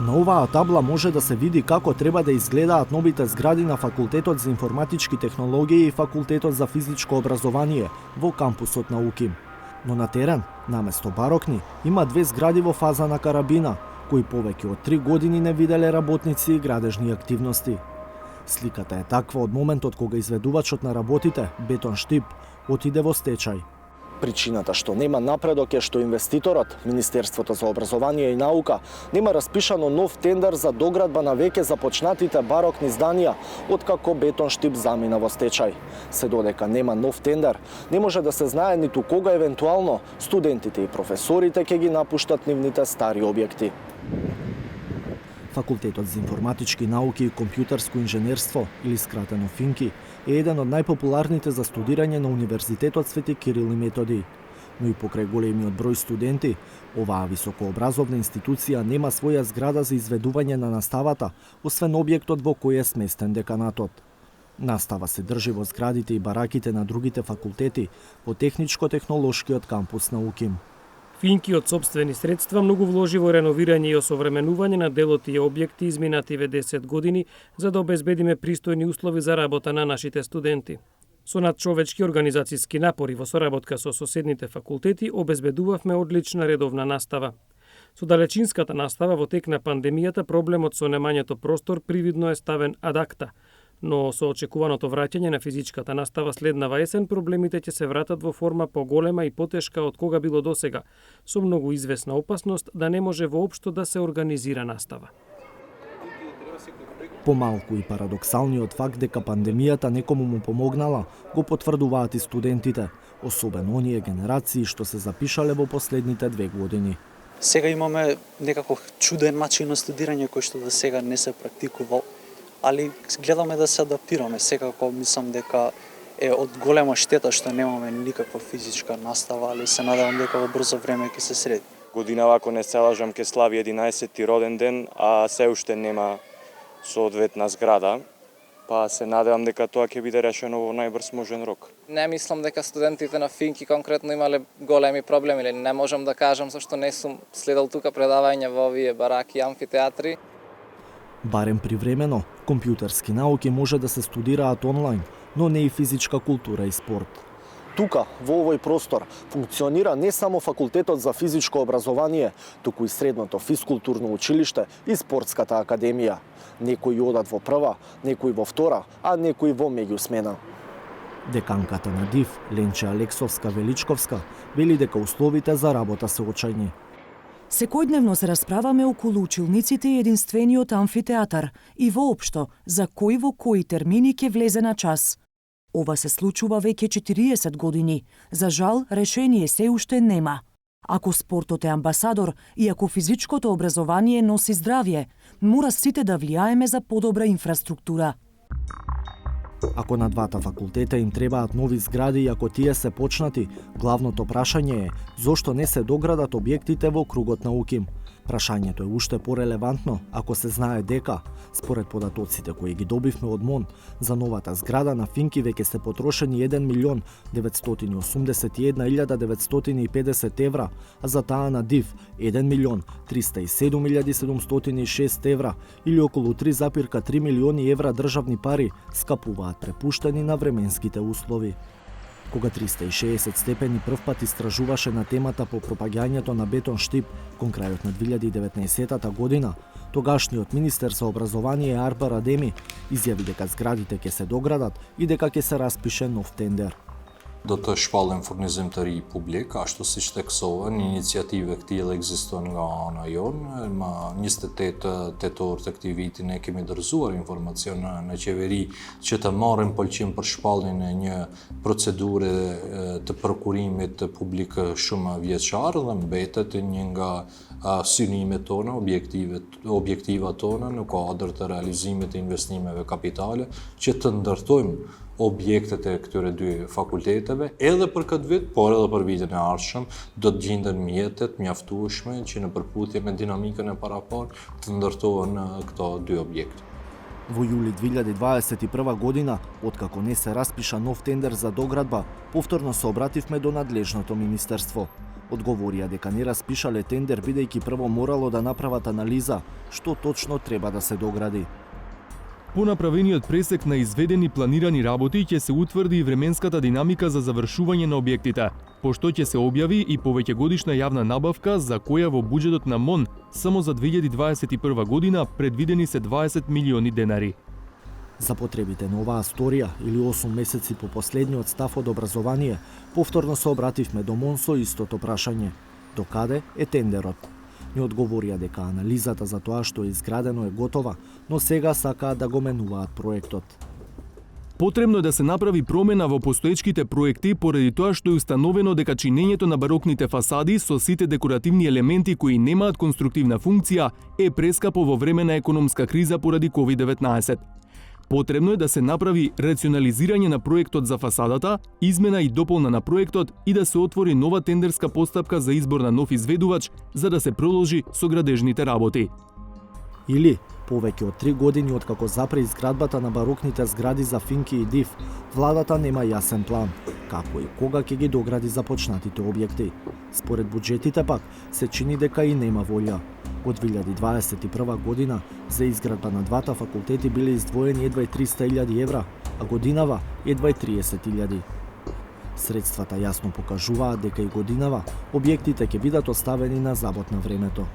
На оваа табла може да се види како треба да изгледаат новите згради на Факултетот за информатички технологии и Факултетот за физичко образование во кампусот на УКИМ. Но на терен, наместо барокни, има две згради во фаза на карабина, кои повеќе од 3 години не виделе работници и градежни активности. Сликата е таква од моментот кога изведувачот на работите, Бетон Штип, отиде во стечај. Причината што нема напредок е што инвеститорот, Министерството за образование и наука, нема распишано нов тендер за доградба на веќе започнатите барокни зданија, откако Бетон Штип замина во стечај. Се додека нема нов тендер, не може да се знае ниту кога евентуално студентите и професорите ќе ги напуштат нивните стари објекти. Факултетот за информатички науки и компјутерско инженерство, или скратено ФИНКИ, е еден од најпопуларните за студирање на Универзитетот Свети Кирил и Методи. Но и покрај големиот број студенти, оваа високообразовна институција нема своја зграда за изведување на наставата, освен објектот во кој е сместен деканатот. Настава се држи во зградите и бараките на другите факултети во техничко-технолошкиот кампус на УКИМ. ФИНКИ од сопствени средства многу вложи во реновирање и осовременување на дел од тие објекти изминативе 10 години за да обезбедиме пристојни услови за работа на нашите студенти. Со надчовечки организацијски напори во соработка со соседните факултети обезбедувавме одлична редовна настава. Со далечинската настава во тек на пандемијата проблемот со немањето простор привидно е ставен ад акта, но со очекуваното враќање на физичката настава следнава есен проблемите ќе се вратат во форма поголема и потешка од кога било досега, со многу известна опасност да не може воопшто да се организира настава. Помалку и парадоксалниот факт дека пандемијата некому му помогнала, го потврдуваат и студентите, особено оние генерации што се запишале во последните 2 години. Сега имаме некако чуден начин на студирање кој што до сега не се практикувал, али гледаме да се адаптираме. Секако мислам дека е од голема штета што немаме никаква физичка настава, али се надевам дека во брзо време ќе се среди. Годинава, ако не се лажам, ќе слави 11-ти роден ден, а се уште нема соодветна зграда, па се надевам дека тоа ќе биде решено во најбрз можен рок. Не мислам дека студентите на ФИНКИ конкретно имале големи проблеми, или не можам да кажам зашто не сум следел тука предавања во овие бараки и амфитеатри. Барем привремено, компјутерски науки може да се студираат онлайн, но не и физичка култура и спорт. Тука, во овој простор, функционира не само Факултетот за физичко образование, туку и Средното физкултурно училиште и Спортската академија. Некои одат во прва, некои во втора, а некои во меѓусмена. Деканката на ДИФ, Ленче Алексовска-Величковска, вели дека условите за работа се очајни. Секојдневно се расправаме околу училниците и единствениот амфитеатар и воопшто за кој во кои термини ќе влезе на час. Ова се случува веќе 40 години. За жал, решение се уште нема. Ако спортот е амбасадор и ако физичкото образование носи здравје, мора сите да влијаеме за подобра инфраструктура. Ако на двата факултета им требаат нови згради и ако тие се почнати, главното прашање е зошто не се доградат објектите во кругот на УКИМ. Прашањето е уште порелевантно ако се знае дека, според податоците кои ги добивме од МОН, за новата зграда на ФИНКИ веќе се потрошени 1.981.950 евра, а за таа на ДИФ 1.307.706 евра или околу 3,3 милиони евра државни пари скапуваат препуштени на временските услови. Кога 360 степени првпат истражуваше на темата по пропагањето на Бетон Штип кон крајот на 2019 година, тогашниот министер за образование Арпар Адеми изјави дека зградите ќе се доградат и дека ќе се распише нов тендер. Do të shpallin furnizim të ri publik, ashtu si që teksohen, iniciative këtilla ekziston nga ana jonë. Më 28 tetor të këtij viti ne kemi dorëzuar informacion në qeveri që të marrin pëlqim për shpalljen e një procedure të prokurimit publik shumë vjeçar dhe mbetet një nga synimet tona, objektivat tona në kuadër të realizimit të investimeve kapitale që të ndërtojmë objektet e këtyre dy fakulteteve, edhe për këtë vit, por edhe për vitin e ardhshëm, do të gjenden mjetet mjaftueshme që në përputhje me dinamikën e parapar të ndërtohen këto dy objekte. Во јули 2021 година, откако не се распиша нов тендер за доградба, повторно се обративме до надлежното министерство. одговорија дека не распишале тендер бидејќи прво морало да направат анализа што точно треба да се догради. По направениот пресек на изведени планирани работи ќе се утврди и временската динамика за завршување на објектите, пошто ќе се објави и повеќегодишна јавна набавка за која во буџетот на МОН само за 2021 година предвидени се 20 милиони денари. За потребите на оваа сторија или 8 месеци по последниот став од образование, повторно се обративме до МОН со истото прашање. До каде е тендерот? Ни одговорија дека анализата за тоа што е изградено е готова, но сега сакаат да го менуваат проектот. Потребно е да се направи промена во постоечките проекти поради тоа што е установено дека чинењето на барокните фасади со сите декоративни елементи кои немаат конструктивна функција е прескапо во време на економска криза поради COVID-19. Потребно е да се направи рационализирање на проектот за фасадата, измена и дополна на проектот и да се отвори нова тендерска постапка за избор на нов изведувач за да се продолжи со градежните работи. Или, повеќе од 3 години откако запре изградбата на барокните згради за Финки и Див, владата нема јасен план како и кога ќе ги догради започнатите објекти. Според буџетите пак, се чини дека и нема волја. Од 2021 година за изградба на двата факултети биле издвоени едва и 300.000 евра, а годинава едва и 30.000. Средствата јасно покажуваат дека и годинава објектите ќе бидат оставени на забот на времето.